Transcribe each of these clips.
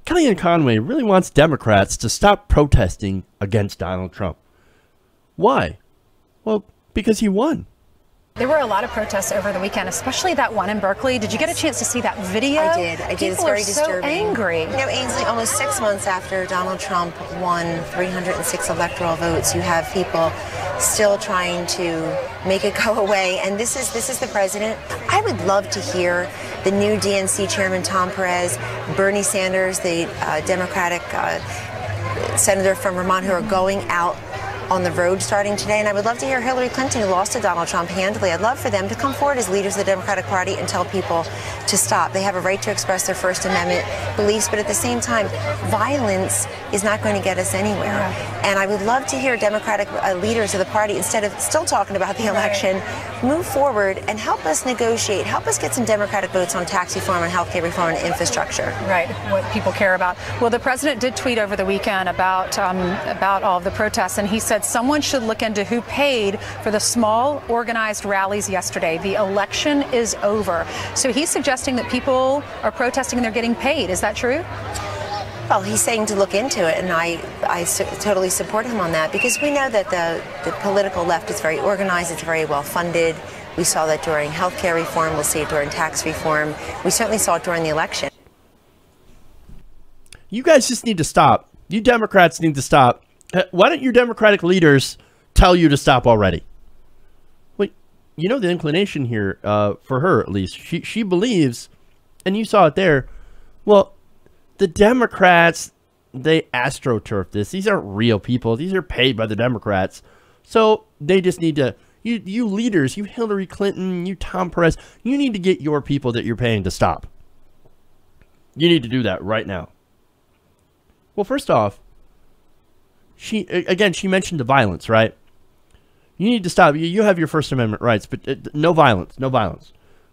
Kellyanne Conway really wants Democrats to stop protesting against Donald Trump. Why? Well, because he won. There were a lot of protests over the weekend, especially that one in Berkeley. Did you get a chance to see that video? I did. It's very disturbing. So angry. You know, Ainsley, almost 6 months after Donald Trump won 306 electoral votes, you have people still trying to make it go away. And this is the president. I would love to hear the new DNC chairman, Tom Perez, Bernie Sanders, the Democratic senator from Vermont, who are going out on the road starting today. And I would love to hear Hillary Clinton, who lost to Donald Trump handily. I'd love for them to come forward as leaders of the Democratic Party and tell people to stop. They have a right to express their First Amendment beliefs, but at the same time, violence is not going to get us anywhere. And I would love to hear Democratic leaders of the party, instead of still talking about the election, move forward and help us negotiate, help us get some Democratic votes on tax reform and health care reform and infrastructure. Right, what people care about. Well, the president did tweet over the weekend about all of the protests, and he said someone should look into who paid for the small organized rallies yesterday. The election is over. So he's suggesting that people are protesting and they're getting paid. Is that true? Well, he's saying to look into it, and I totally support him on that, because we know that the political left is very organized, it's very well funded. We saw that during health care reform, we'll see it during tax reform. We certainly saw it during the election. You guys just need to stop. You Democrats need to stop. Why don't your Democratic leaders tell you to stop already? Well, you know the inclination here, for her at least. She believes, and you saw it there, well, the Democrats, they astroturf this. These aren't real people. These are paid by the Democrats. So they just need to, you leaders, you Hillary Clinton, you Tom Perez, you need to get your people that you're paying to stop. You need to do that right now. Well, first off, she mentioned the violence, right? You need to stop. You have your First Amendment rights, but no violence, no violence.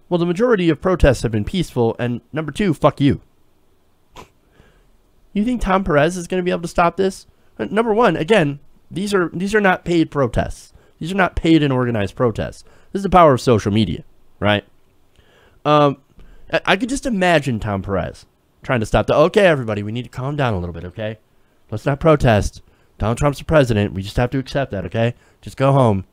Well, the majority of protests have been peaceful, and number two, fuck you. You think Tom Perez is going to be able to stop this? Number one, again, these are not paid protests. These are not paid and organized protests. This is the power of social media, right? I could just imagine Tom Perez trying to stop okay, everybody, we need to calm down a little bit, okay? Let's not protest. Donald Trump's the president. We just have to accept that, okay? Just go home.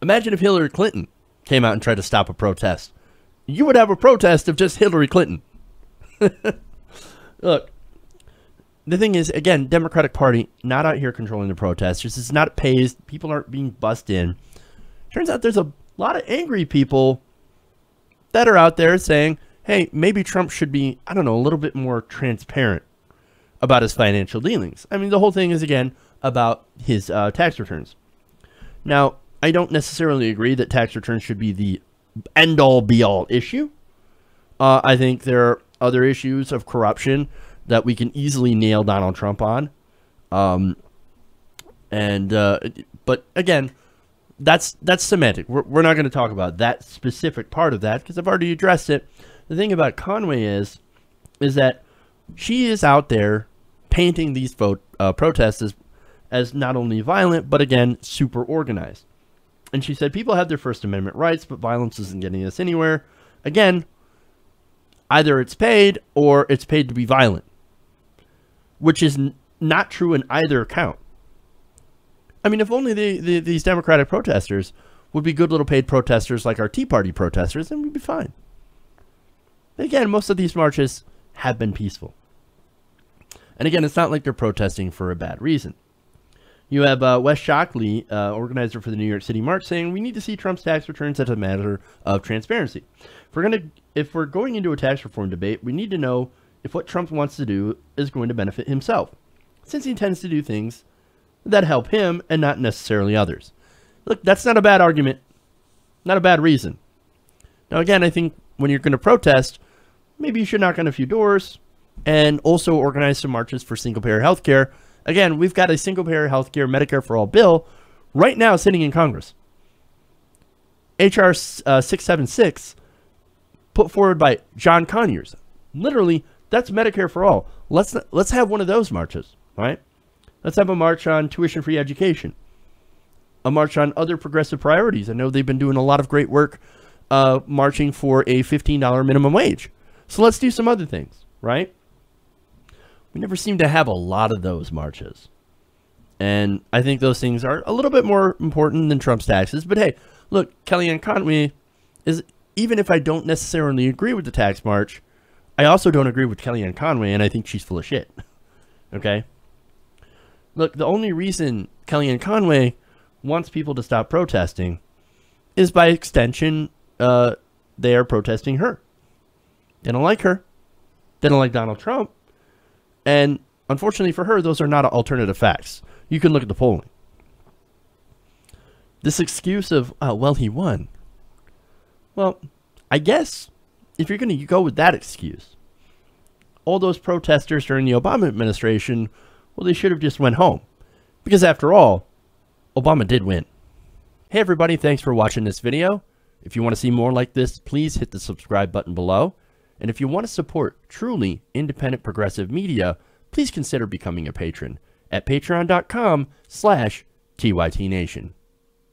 Imagine if Hillary Clinton came out and tried to stop a protest. You would have a protest of just Hillary Clinton. Look, the thing is, again, Democratic Party not out here controlling the protesters. It's not paid. People aren't being bussed in. Turns out there's a lot of angry people that are out there saying, hey, maybe Trump should be, I don't know, a little bit more transparent about his financial dealings. I mean, the whole thing is, again, about his tax returns. Now, I don't necessarily agree that tax returns should be the end-all, be-all issue. I think there are other issues of corruption that we can easily nail Donald Trump on. But again, that's semantic. We're not going to talk about that specific part of that because I've already addressed it. The thing about Conway is that she is out there painting these protests as not only violent, but again, super organized. And she said people have their First Amendment rights, but violence isn't getting us anywhere. Again, either it's paid or it's paid to be violent, which is not true in either account. I mean, if only these Democratic protesters would be good little paid protesters like our Tea Party protesters, then we'd be fine. But again, most of these marches have been peaceful. And again, it's not like they're protesting for a bad reason. You have Wes Shockley, organizer for the New York City March, saying we need to see Trump's tax returns as a matter of transparency. If we're going into a tax reform debate, we need to know if what Trump wants to do is going to benefit himself, since he tends to do things that help him and not necessarily others. Look, that's not a bad argument, not a bad reason. Now, again, I think when you're going to protest, maybe you should knock on a few doors and also organize some marches for single-payer health care. Again, we've got a single-payer health care, Medicare for all bill right now sitting in Congress. H.R. 676, put forward by John Conyers. Literally, that's Medicare for all. Let's have one of those marches, right? Let's have a march on tuition-free education. A march on other progressive priorities. I know they've been doing a lot of great work marching for a $15 minimum wage. So let's do some other things, right? We never seem to have a lot of those marches. And I think those things are a little bit more important than Trump's taxes. But hey, look, Kellyanne Conway is, even if I don't necessarily agree with the tax march, I also don't agree with Kellyanne Conway, and I think she's full of shit. Okay? Look, the only reason Kellyanne Conway wants people to stop protesting is by extension, they are protesting her. They don't like her. They don't like Donald Trump. And unfortunately for her, those are not alternative facts. You can look at the polling. This excuse of, oh, well, he won. Well, I guess if you're going to go with that excuse, all those protesters during the Obama administration, well, they should have just went home. Because after all, Obama did win. Hey everybody, thanks for watching this video. If you want to see more like this, please hit the subscribe button below. And if you want to support truly independent progressive media, please consider becoming a patron at patreon.com/TYTNation.